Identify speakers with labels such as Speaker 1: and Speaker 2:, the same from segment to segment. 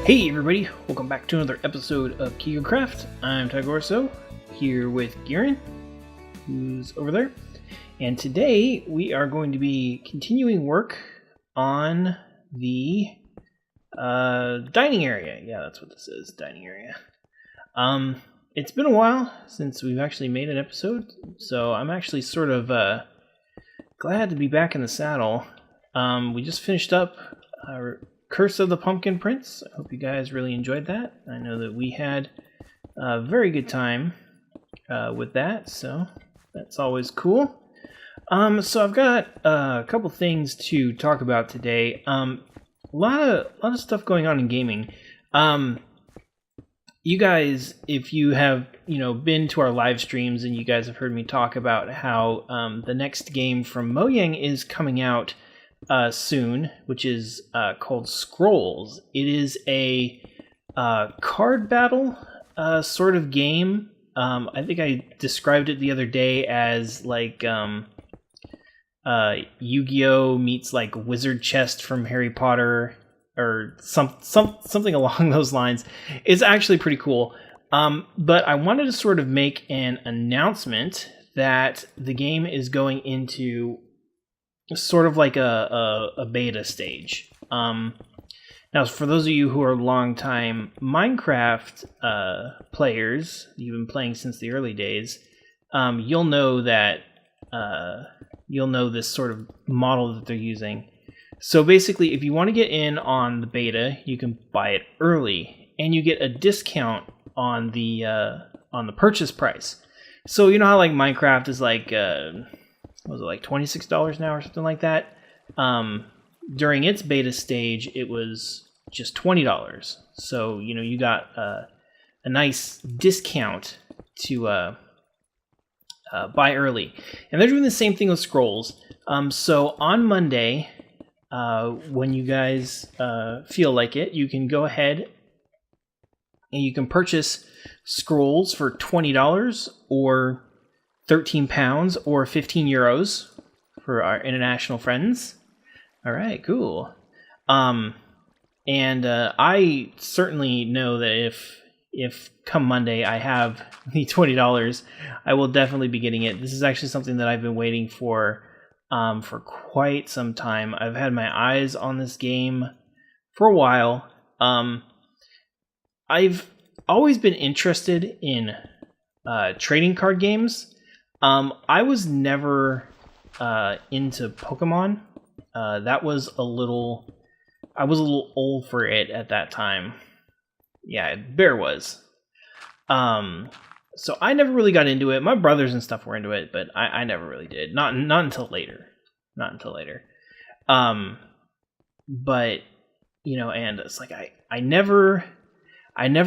Speaker 1: Hey everybody, welcome back to another episode of KigerCraft. I'm Tigorso, here with Garen, who's over there. And today we are going to be continuing work on the dining area. Yeah, that's what this is, dining area. It's been a while since we've actually made an episode, so I'm actually sort of glad to be back in the saddle. We just finished up Curse of the Pumpkin Prince. I hope you guys really enjoyed that. I know that we had a very good time with that, so that's always cool. So I've got a couple things to talk about today. A lot of stuff going on in gaming. You guys, if you have been to our live streams, and you guys have heard me talk about how the next game from Mojang is coming out soon, which is called Scrolls. It is a card battle sort of game. I think I described it the other day as like Yu-Gi-Oh meets like Wizard Chest from Harry Potter, or something along those lines. It's actually pretty cool. But I wanted to sort of make an announcement that the game is going into sort of like a beta stage. Now, for those of you who are longtime Minecraft players, you've been playing since the early days, you'll know that you'll know this sort of model that they're using. So basically, if you want to get in on the beta, you can buy it early, and you get a discount on the purchase price. So you know how like Minecraft is like was it like $26 now or something like that? During its beta stage, it was just $20. So you got a nice discount to buy early, and they're doing the same thing with Scrolls. So on Monday, when you guys feel like it, you can go ahead and you can purchase Scrolls for $20 or £13 or 15 euros for our international friends. All right, cool. And I certainly know that if come Monday I have the $20, I will definitely be getting it. This is actually something that I've been waiting for quite some time. I've had my eyes on this game for a while. I've always been interested in trading card games. I was never into Pokemon. I was a little old for it at that time. Yeah, Bear was. So I never really got into it. My brothers and stuff were into it, but I never really did. Not until later. Not until later. But and it's like I never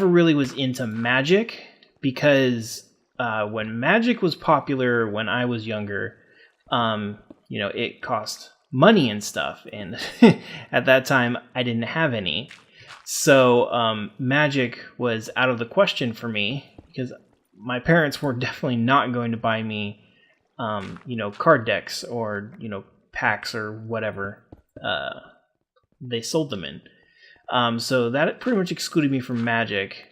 Speaker 1: really was into Magic, because when Magic was popular when I was younger, it cost money and stuff, and at that time I didn't have any. So Magic was out of the question for me, because my parents were definitely not going to buy me card decks or packs or whatever they sold them in. So that pretty much excluded me from Magic.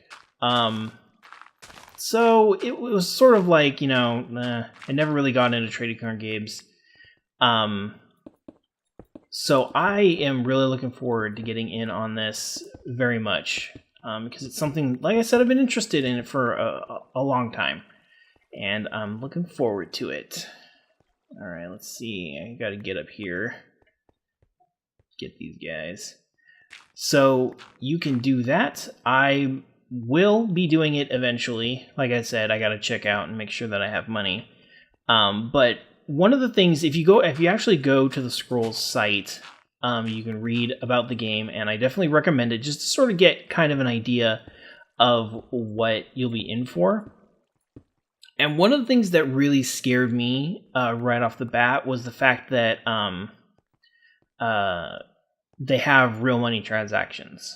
Speaker 1: So it was sort of like, I never really got into trading card games. So I am really looking forward to getting in on this very much, because it's something, like I said, I've been interested in it for a long time, and I'm looking forward to it. All right, let's see. I got to get up here, get these guys. So you can do that. I will be doing it eventually. Like I said, I got to check out and make sure that I have money. But one of the things, if you actually go to the Scrolls site, you can read about the game, and I definitely recommend it just to sort of get kind of an idea of what you'll be in for. And one of the things that really scared me right off the bat was the fact that they have real money transactions.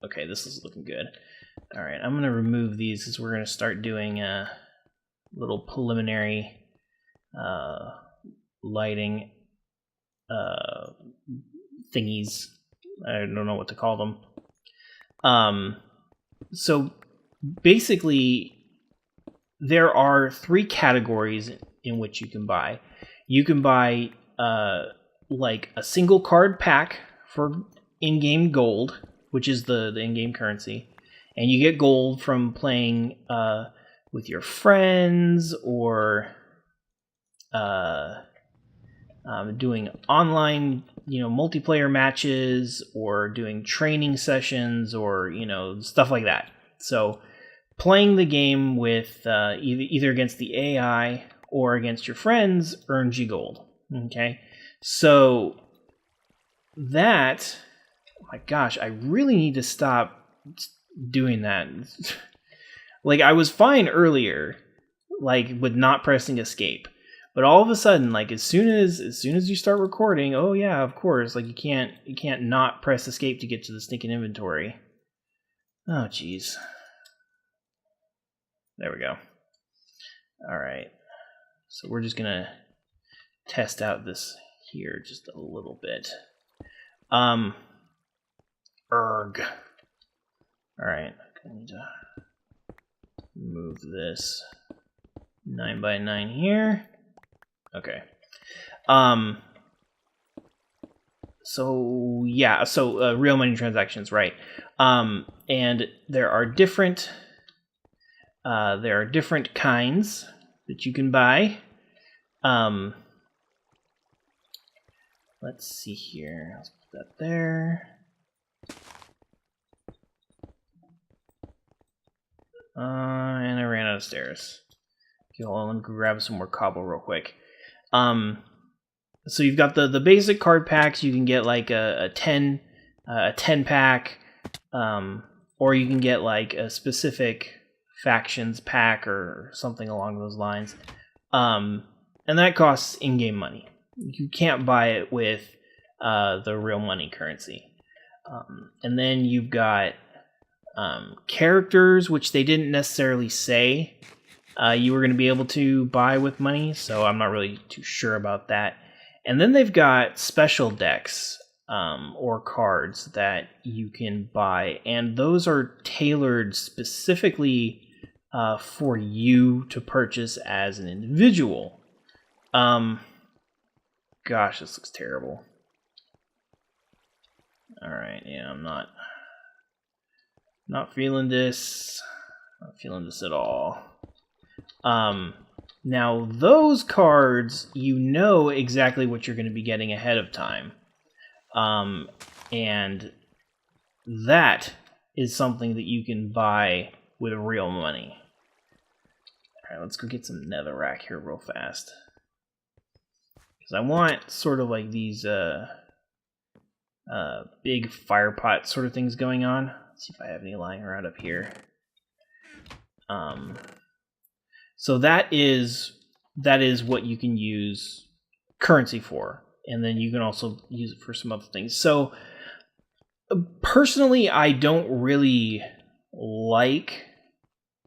Speaker 1: Okay, this is looking good. All right, I'm going to remove these because we're going to start doing a little preliminary lighting thingies. I don't know what to call them. So basically, there are 3 categories in which you can buy. You can buy like a single card pack for in-game gold, which is the in-game currency, and you get gold from playing with your friends or doing online, multiplayer matches or doing training sessions or, stuff like that. So playing the game with either against the AI or against your friends earns you gold. Okay, so that, oh my gosh, I really need to stop doing that. Like, I was fine earlier, like with not pressing escape, but all of a sudden, like as soon as you start recording, oh yeah, of course, like you can't not press escape to get to the stinking inventory. Oh jeez. There we go. All right. So we're just gonna test out this here just a little bit. Erg. All right. I need to move this 9x9 here. Okay. So yeah. So real money transactions, right? And there are different kinds that you can buy. Let's see here. Let's put that there. And I ran out of stairs. Okay, hold on, let me grab some more cobble real quick. So you've got the basic card packs. You can get like a 10 pack, or you can get like a specific factions pack or something along those lines. And that costs in-game money. You can't buy it with the real money currency. And then you've got characters, which they didn't necessarily say you were going to be able to buy with money, so I'm not really too sure about that. And then they've got special decks or cards that you can buy, and those are tailored specifically for you to purchase as an individual. Gosh, this looks terrible. Alright, yeah, I'm not feeling this. Not feeling this at all. Now, those cards, you know exactly what you're going to be getting ahead of time. And that is something that you can buy with real money. Alright, let's go get some netherrack here real fast. Because I want sort of like these big fire pot sort of things going on. Let's see if I have any lying around up here. So that is what you can use currency for, and then you can also use it for some other things. So personally, I don't really like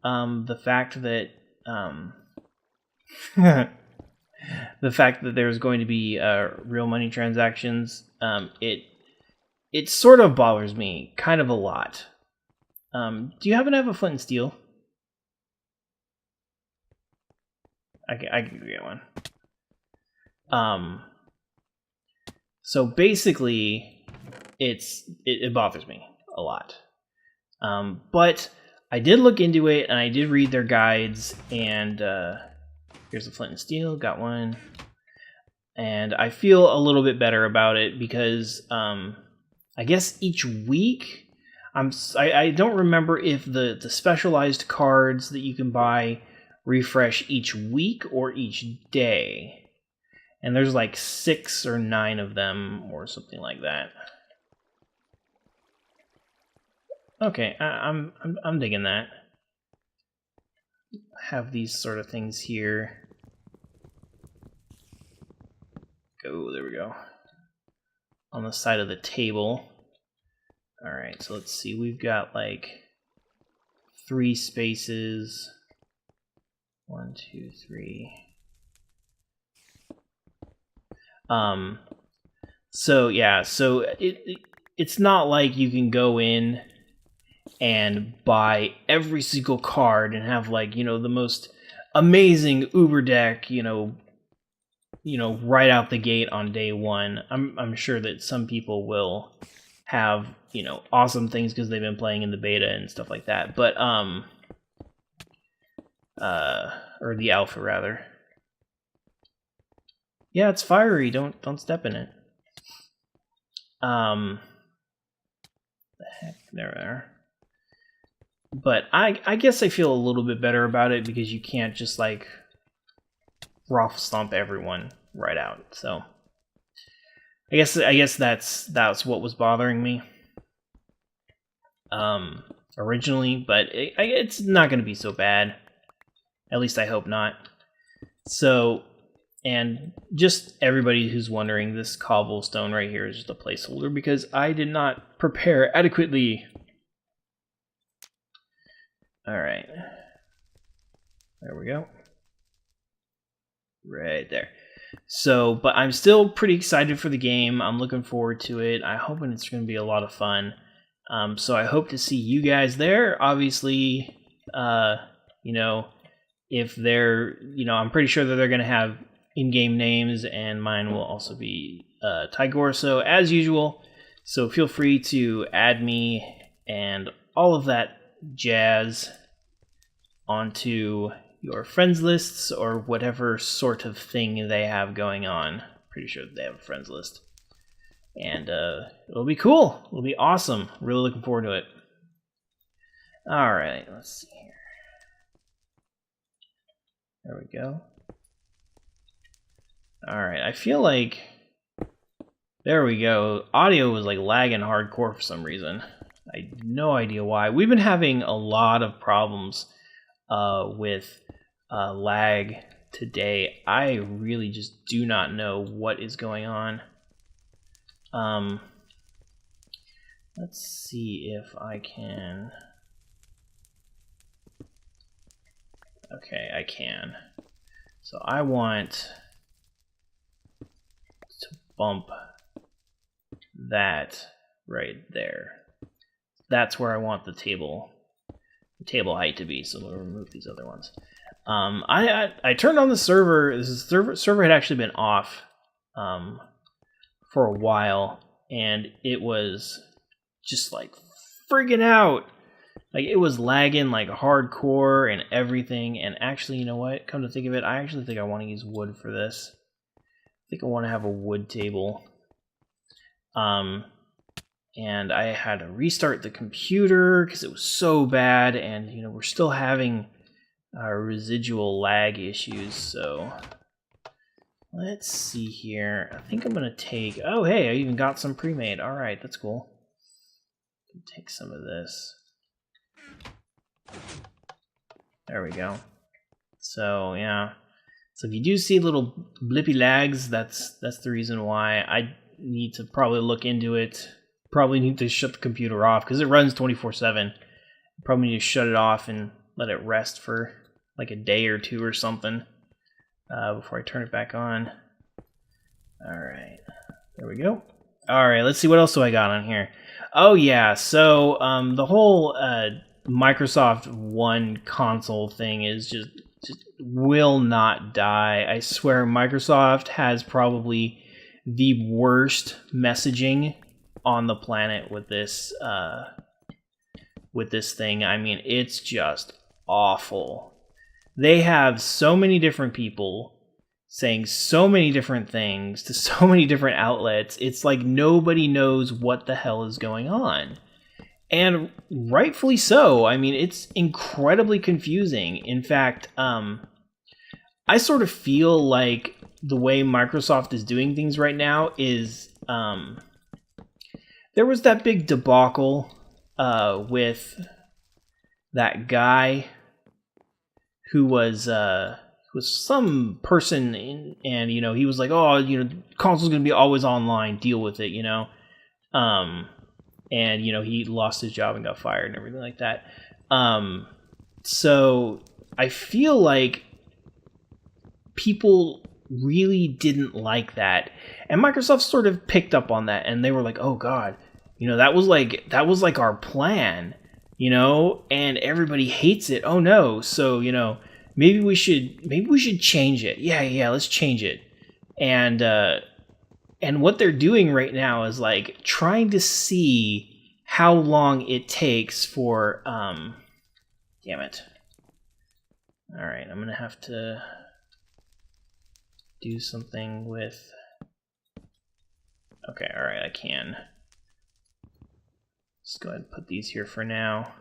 Speaker 1: the fact that the fact that there's going to be real money transactions. It sort of bothers me kind of a lot. Do you happen to have a flint and steel? I can get one. So basically, it bothers me a lot. But I did look into it, and I did read their guides, and here's the flint and steel, got one. And I feel a little bit better about it because I guess each week, I don't remember if the specialized cards that you can buy refresh each week or each day. And there's like 6 or 9 of them or something like that. Okay, I'm digging that. Have these sort of things here. Go, there we go. On the side of the table. Alright, so let's see. We've got like 3 spaces. 1, 2, 3. So yeah, so it's not like you can go in and buy every single card and have like, you know, the most amazing Uber deck, you know, right out the gate on day one. I'm sure that some people will have, you know, awesome things because they've been playing in the beta and stuff like that. But or the alpha rather. Yeah, it's fiery. Don't step in it. The heck, there. But I guess I feel a little bit better about it because you can't just like raw stomp everyone right out. So I guess that's what was bothering me originally, but it's not going to be so bad. At least I hope not. So, and just everybody who's wondering, this cobblestone right here is just a placeholder because I did not prepare adequately. All right. There we go. Right there. So, but I'm still pretty excited for the game. I'm looking forward to it. I'm hoping it's going to be a lot of fun. So I hope to see you guys there. Obviously, you know, if they're, you know, I'm pretty sure that they're going to have in-game names, and mine will also be KigerCraft, as usual. So feel free to add me and all of that jazz onto your friends lists or whatever sort of thing they have going on. Pretty sure that they have a friends list. And it'll be cool. It'll be awesome. Really looking forward to it. Alright, let's see here. There we go. Alright, I feel like... There we go. Audio was like lagging hardcore for some reason. I have no idea why. We've been having a lot of problems with lag today. I really just do not know what is going on. Let's see if I can... Okay, I can. So I want to bump that right there. That's where I want the table height to be. So we'll remove these other ones. I turned on the server. Server had actually been off for a while, and it was just like friggin' out. Like, it was lagging like hardcore and everything. And actually, you know what? Come to think of it, I actually think I want to use wood for this. I think I want to have a wood table. And I had to restart the computer because it was so bad. And, you know, we're still having residual lag issues. So let's see here. I think I'm going to take... Oh, hey, I even got some pre-made. All right, that's cool. Take some of this. There we go. So yeah. So if you do see little blippy lags, that's the reason why. I need to probably look into it. Probably need to shut the computer off because it runs 24/7. Probably need to shut it off and let it rest for like a day or two or something before I turn it back on. All right, there we go. All right, let's see what else do I got on here. Oh yeah, so the whole Microsoft One console thing is just will not die. I swear Microsoft has probably the worst messaging on the planet with this thing. I mean, it's just awful. They have so many different people saying so many different things to so many different outlets. It's like nobody knows what the hell is going on. And rightfully so. I mean, it's incredibly confusing. In fact, I sort of feel like the way Microsoft is doing things right now is... there was that big debacle with that guy who was some person, and, you know, he was like, oh, you know, console's going to be always online, deal with it, you know. And, you know, he lost his job and got fired and everything like that. So I feel like people really didn't like that. And Microsoft sort of picked up on that, and they were like, oh, God, you know, that was like our plan. you know, and everybody hates it. Oh no. So, you know, maybe we should change it. Yeah, let's change it. And what they're doing right now is like trying to see how long it takes for damn it. All right, I'm going to have to do something with okay, all right, I can. Let's go ahead and put these here for now.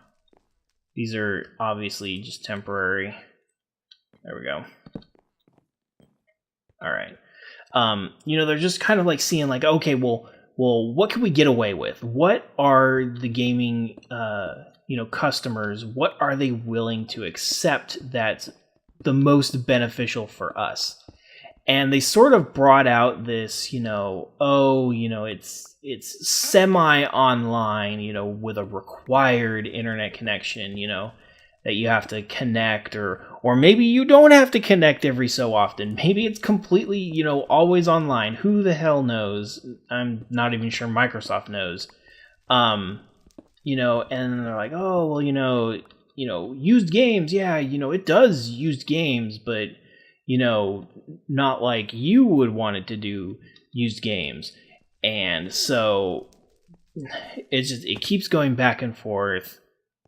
Speaker 1: These are obviously just temporary. There we go. All right. You know, they're just kind of like seeing like, okay, well, what can we get away with? What are the gaming, you know, customers? What are they willing to accept that's the most beneficial for us? And they sort of brought out this, you know, oh, you know, it's semi-online, you know, with a required internet connection, you know, that you have to connect, or maybe you don't have to connect every so often. Maybe it's completely, you know, always online. Who the hell knows? I'm not even sure Microsoft knows. You know, and they're like, oh, well, you know, used games, yeah, you know, it does used games, but you know, not like you would want it to do used games. And so it keeps going back and forth,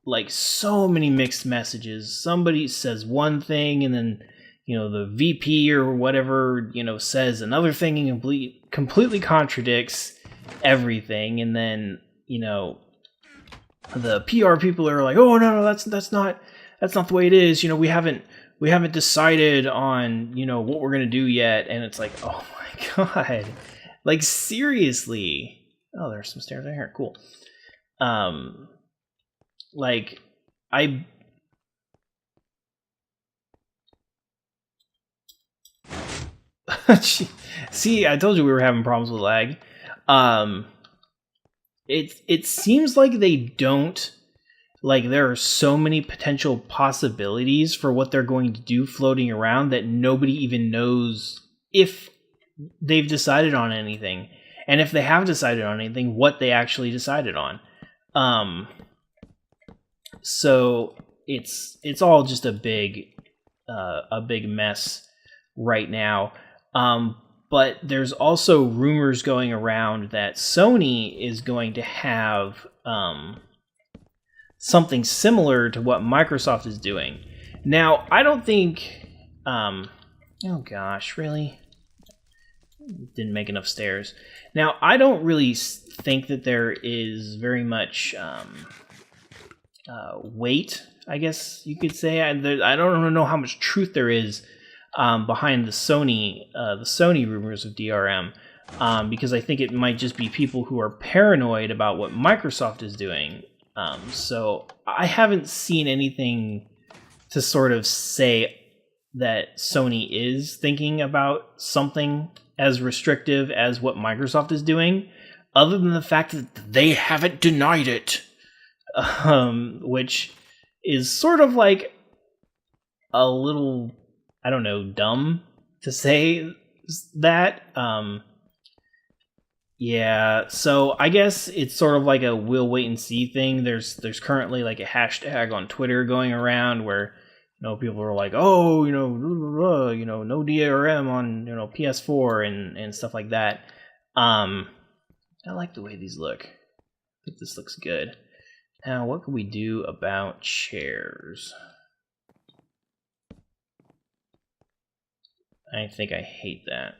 Speaker 1: like so many mixed messages. Somebody says one thing, and then, you know, the VP or whatever, you know, says another thing and completely contradicts everything. And then, you know, the PR people are like, oh no, that's not the way it is. You know, we haven't decided on, you know, what we're going to do yet. And it's like, oh my God, like seriously. Oh, there's some stairs right here. Cool. Like see, I told you we were having problems with lag. It seems like they don't, like there are so many potential possibilities for what they're going to do floating around that nobody even knows if they've decided on anything. And if they have decided on anything, what they actually decided on. So it's all just a big mess right now. But there's also rumors going around that Sony is going to have something similar to what Microsoft is doing. Now, I don't think... oh gosh, really? Didn't make enough stairs. Now, I don't really think that there is very much weight, I guess you could say. I don't know how much truth there is behind the Sony rumors of DRM, because I think it might just be people who are paranoid about what Microsoft is doing. So I haven't seen anything to sort of say that Sony is thinking about something as restrictive as what Microsoft is doing, other than the fact that they haven't denied it, which is sort of like a little, I don't know, dumb to say that. Yeah, so I guess it's sort of like a we'll wait and see thing. There's currently like a hashtag on Twitter going around where, you know, people are like, oh, you know, no DRM on, you know, PS4 and stuff like that. I like the way these look. I think this looks good. Now, what can we do about chairs? I think I hate that.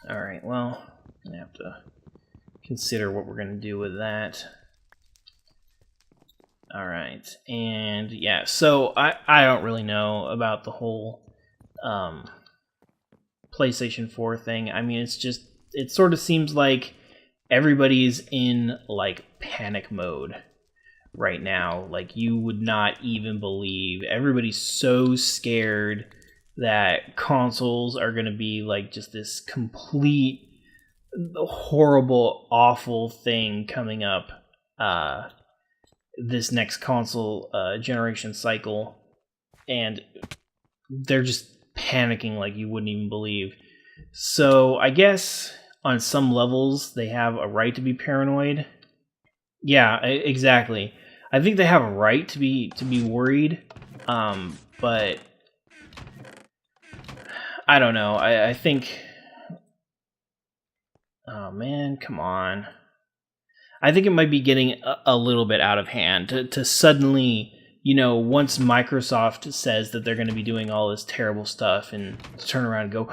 Speaker 1: Alright, well, I'm gonna have to consider what we're gonna do with that. Alright, and yeah, so I don't really know about the whole PlayStation 4 thing. I mean, it sort of seems like everybody's in like panic mode right now. Like, you would not even believe. Everybody's so scared that consoles are going to be like just this complete horrible, awful thing coming up this next console generation cycle, and they're just panicking like you wouldn't even believe. So I guess on some levels they have a right to be paranoid, Yeah, exactly. I think they have a right to be worried, but I don't know. I think, oh man, come on. I think it might be getting a little bit out of hand to suddenly, once Microsoft says that they're going to be doing all this terrible stuff, and turn around and go,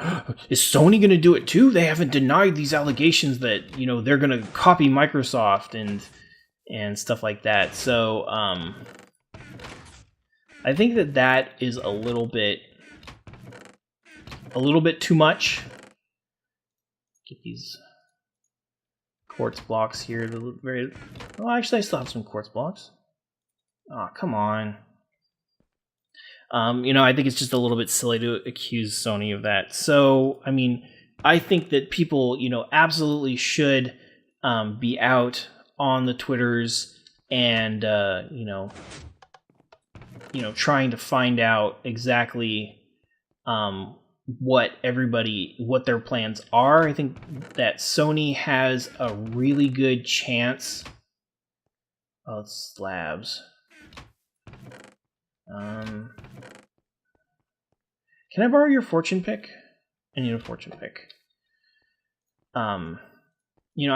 Speaker 1: is Sony going to do it too? They haven't denied these allegations that, they're going to copy Microsoft and stuff like that. So I think that is a little bit too much. Get these quartz blocks here. Well, actually, I still have some quartz blocks. Oh, come on. I think it's just a little bit silly to accuse Sony of that. So, I mean, I think that people, absolutely should be out on the Twitters and, trying to find out exactly what their plans are. I think that Sony has a really good chance. Oh, it's slabs. Can I borrow your fortune pick? I need a fortune pick. I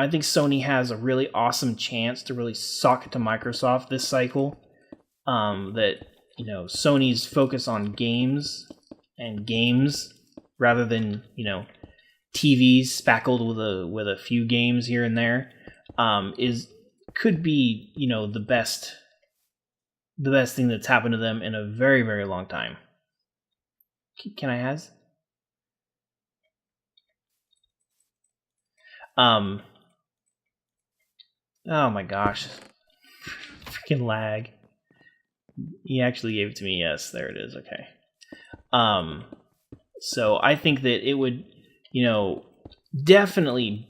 Speaker 1: think Sony has a really awesome chance to really suck it to Microsoft this cycle. That, Sony's focus on games rather than, TVs spackled with a few games here and there, could be, the best thing that's happened to them in a very, very long time. Can I has? Oh my gosh. Freaking lag. He actually gave it to me. Yes, there it is. Okay. So I think that it would, definitely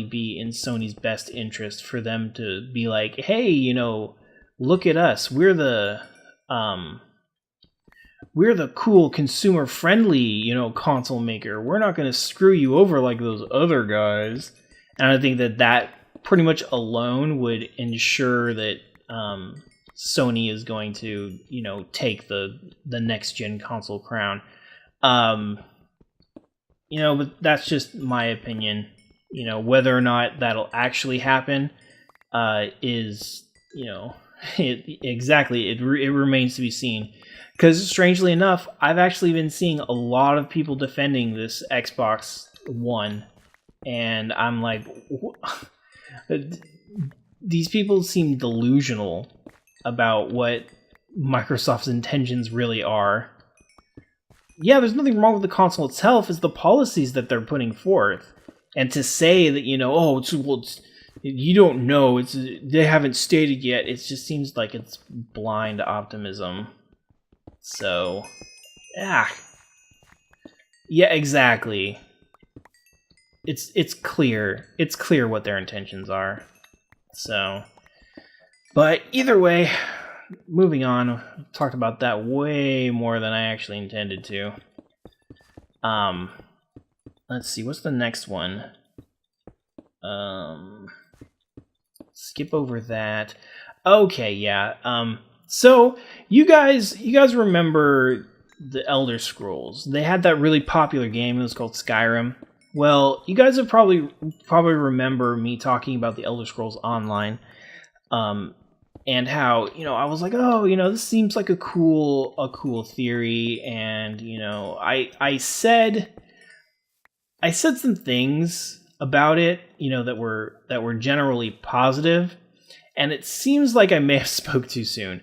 Speaker 1: be in Sony's best interest for them to be like, hey, look at us. We're the cool consumer friendly, console maker. We're not going to screw you over like those other guys. And I think that pretty much alone would ensure that Sony is going to, take the next gen console crown. But that's just my opinion. Whether or not that'll actually happen is, it remains to be seen. Because strangely enough, I've actually been seeing a lot of people defending this Xbox One, and I'm like, these people seem delusional about what Microsoft's intentions really are. Yeah, there's nothing wrong with the console itself. It's the policies that they're putting forth, and to say that you don't know. They haven't stated yet. It just seems like it's blind optimism. So, yeah, exactly. It's clear. It's clear what their intentions are. So, but either way, moving on. Talked about that way more than I actually intended to. Let's see. What's the next one? Skip over that. Okay, yeah. So you guys remember the Elder Scrolls? They had that really popular game. It was called Skyrim. Well, you guys have probably remember me talking about the Elder Scrolls Online, and how I was like, oh, this seems like a cool theory, and I said some things about it, that were generally positive, and it seems like I may have spoke too soon.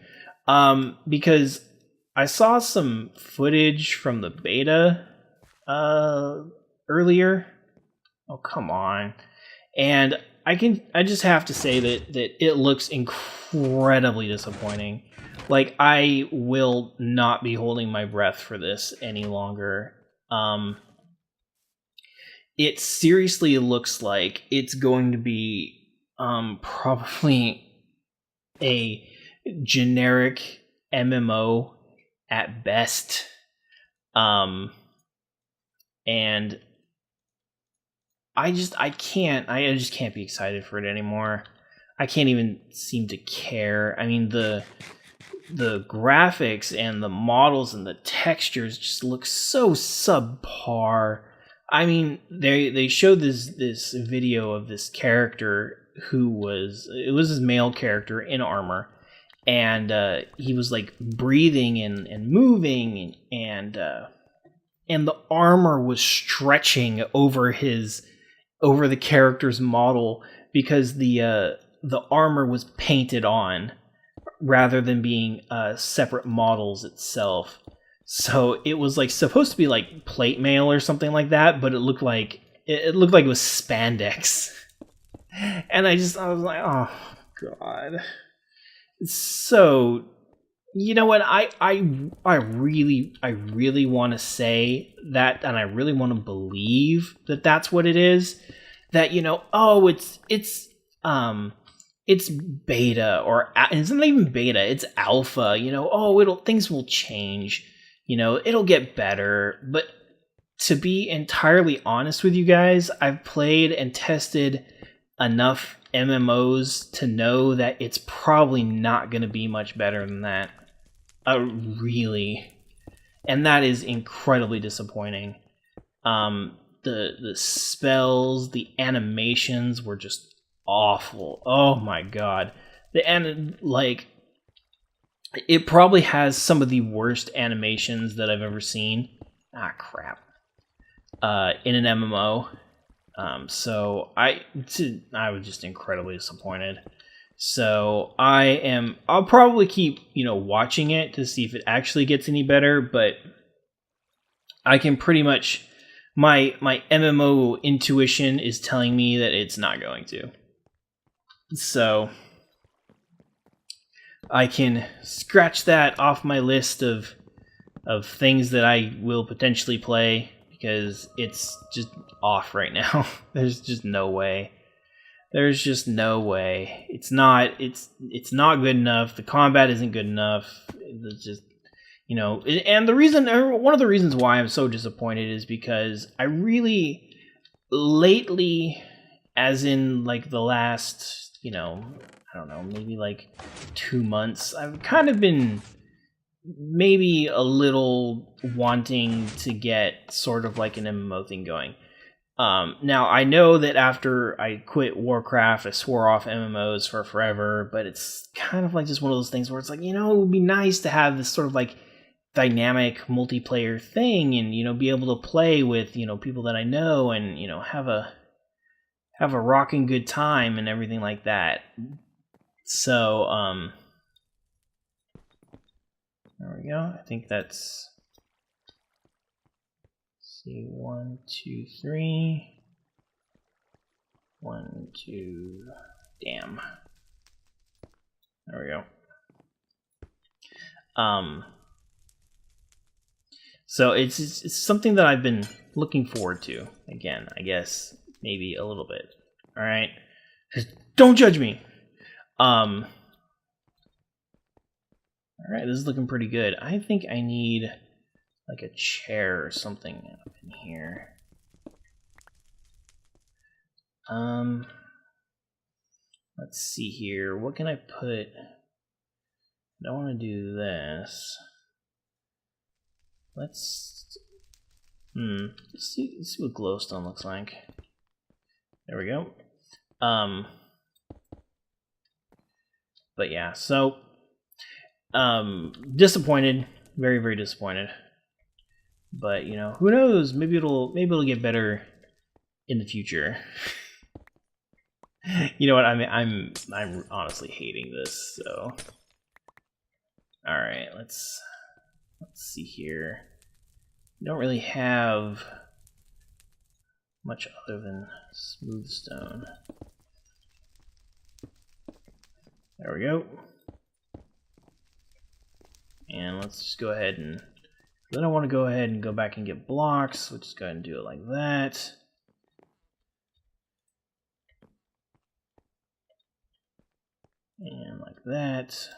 Speaker 1: Because I saw some footage from the beta earlier. Oh, come on. And I just have to say that it looks incredibly disappointing. Like, I will not be holding my breath for this any longer. It seriously looks like it's going to be probably a generic MMO at best, and I just can't be excited for it anymore. I can't even seem to care. I mean, the graphics and the models and the textures just look so subpar. I mean, they showed this video of this character who was his male character in armor, and he was like breathing and moving, and the armor was stretching over the character's model because the armor was painted on rather than being separate models itself. So it was like supposed to be like plate mail or something like that, but it looked like it was spandex. And I was like, oh god. So, you know what? I really want to say that, and I really want to believe that that's what it is. That, you know, oh, it's beta, or it's not even beta, it's alpha. You know, oh, things will change. You know, it'll get better. But to be entirely honest with you guys, I've played and tested enough MMOs to know that it's probably not going to be much better than that. Really. And that is incredibly disappointing. The spells, the animations were just awful. Oh my god. It probably has some of the worst animations that I've ever seen. Ah, crap. In an MMO. So I was just incredibly disappointed. So I'll probably keep, you know, watching it to see if it actually gets any better, but I can pretty much, my MMO intuition is telling me that it's not going to. So I can scratch that off my list of things that I will potentially play, because it's just off right now. There's just no way. There's just no way. It's not good enough. The combat isn't good enough. It's just, you know, and one of the reasons why I'm so disappointed is because I really, lately, as in like the last, you know, I don't know, maybe like 2 months, I've kind of been maybe a little wanting to get sort of like an MMO thing going. Now, I know that after I quit Warcraft, I swore off MMOs for forever, but it's kind of like just one of those things where it's like, you know, it would be nice to have this sort of like dynamic multiplayer thing, and, you know, be able to play with, you know, people that I know, and, you know, have a rocking good time and everything like that. So, there we go. I think that's, see, 1, 2, 3. 1, 2. Damn. There we go. So it's something that I've been looking forward to. Again, I guess maybe a little bit. All right, don't judge me. All right, this is looking pretty good. I think I need like a chair or something up in here. Let's see here. What can I put? I don't want to do this. Let's see what glowstone looks like. There we go. But yeah, so disappointed, very, very disappointed. But, you know, who knows? Maybe it'll get better in the future. You know what? I'm honestly hating this. So, all right, let's see here. We don't really have much other than smooth stone. There we go. And let's just go ahead and, then I want to go ahead and go back and get blocks. We'll just go ahead and do it like that. And like that.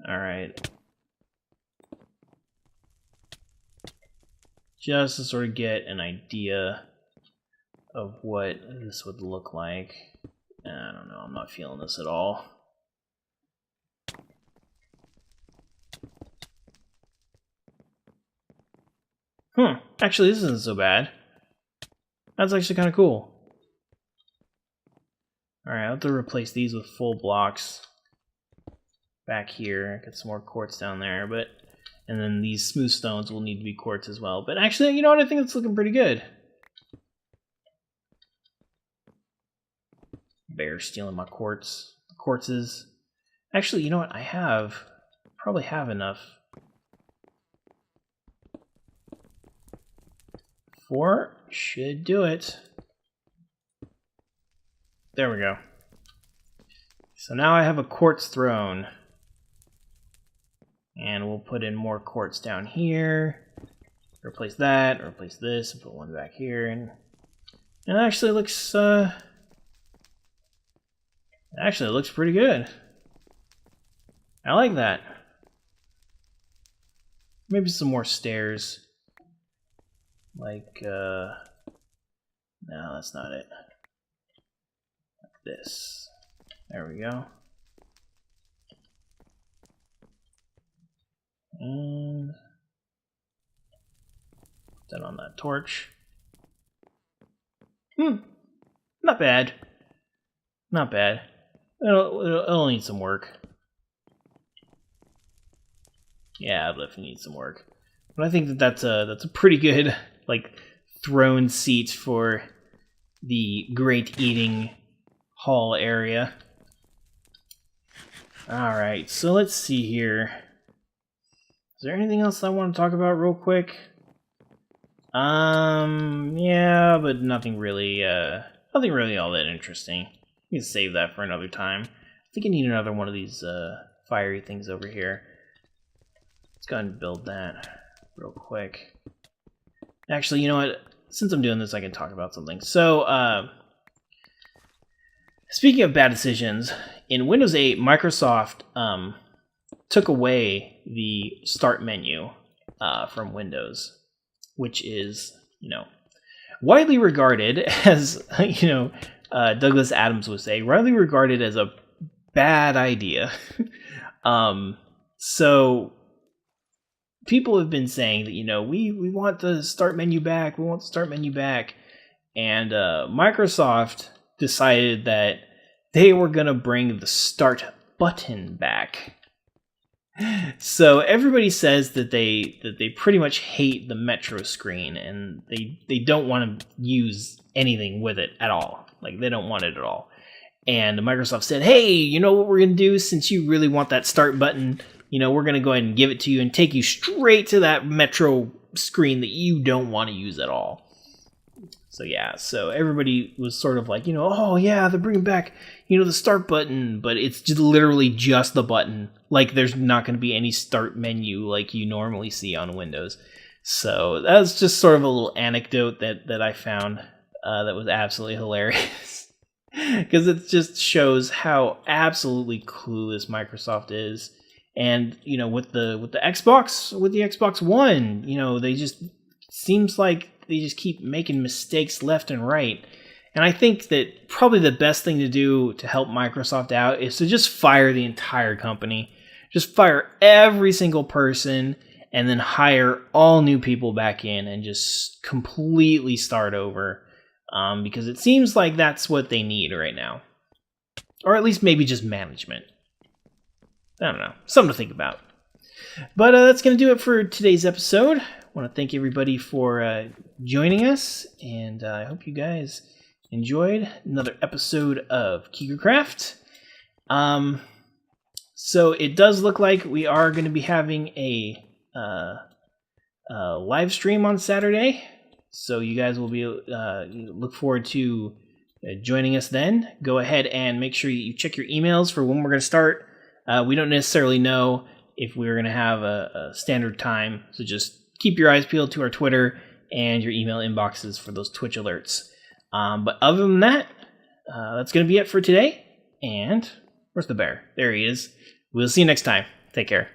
Speaker 1: All right. Just to sort of get an idea of what this would look like. I don't know, I'm not feeling this at all. Actually this isn't so bad. That's actually kind of cool. Alright, I'll have to replace these with full blocks back here. Get some more quartz down there, but and then these smooth stones will need to be quartz as well. But actually, you know what? I think it's looking pretty good. Bear stealing my quartzes. Actually, you know what? Probably have enough. 4 should do it. There we go. So now I have a quartz throne. And we'll put in more quartz down here. Replace that, replace this, and put one back here. And it actually looks pretty good. I like that. Maybe some more stairs. Like, no, that's not it. Like this. There we go. And put that on that torch. Not bad. Not bad. It'll need some work. Yeah, it'll definitely need some work. But I think that's a pretty good like throne seat for the great eating hall area. All right, so let's see here. Is there anything else I want to talk about real quick? Yeah, but nothing really all that interesting. You can save that for another time. I think I need another one of these fiery things over here. Let's go ahead and build that real quick. Actually, you know what? Since I'm doing this, I can talk about something. So, speaking of bad decisions, in Windows 8, Microsoft took away the start menu from Windows, which is, widely regarded as, Douglas Adams would say, widely regarded as a bad idea. So people have been saying that, we want the start menu back, and Microsoft decided that they were going to bring the start button back. So everybody says that they pretty much hate the Metro screen, and they don't want to use anything with it at all. Like, they don't want it at all. And Microsoft said, hey, you know what we're going to do? Since you really want that start button, we're going to go ahead and give it to you and take you straight to that Metro screen that you don't want to use at all. So yeah, so everybody was sort of like, oh yeah, they're bringing back, the start button, but it's just literally just the button. Like, there's not going to be any start menu like you normally see on Windows. So that's just sort of a little anecdote that I found that was absolutely hilarious. Because it just shows how absolutely clueless Microsoft is. And, with the Xbox One, they just seems like they just keep making mistakes left and right. And I think that probably the best thing to do to help Microsoft out is to just fire the entire company. Just fire every single person and then hire all new people back in and just completely start over. Because it seems like that's what they need right now. Or at least maybe just management. I don't know. Something to think about. But that's going to do it for today's episode. I want to thank everybody for joining us. And I hope you guys enjoyed another episode of KigerCraft. So it does look like we are going to be having a live stream on Saturday. So you guys will be look forward to joining us then. Go ahead and make sure you check your emails for when we're going to start. We don't necessarily know if we're going to have a standard time, so just keep your eyes peeled to our Twitter and your email inboxes for those Twitch alerts. But other than that, that's going to be it for today. And where's the bear? There he is. We'll see you next time. Take care.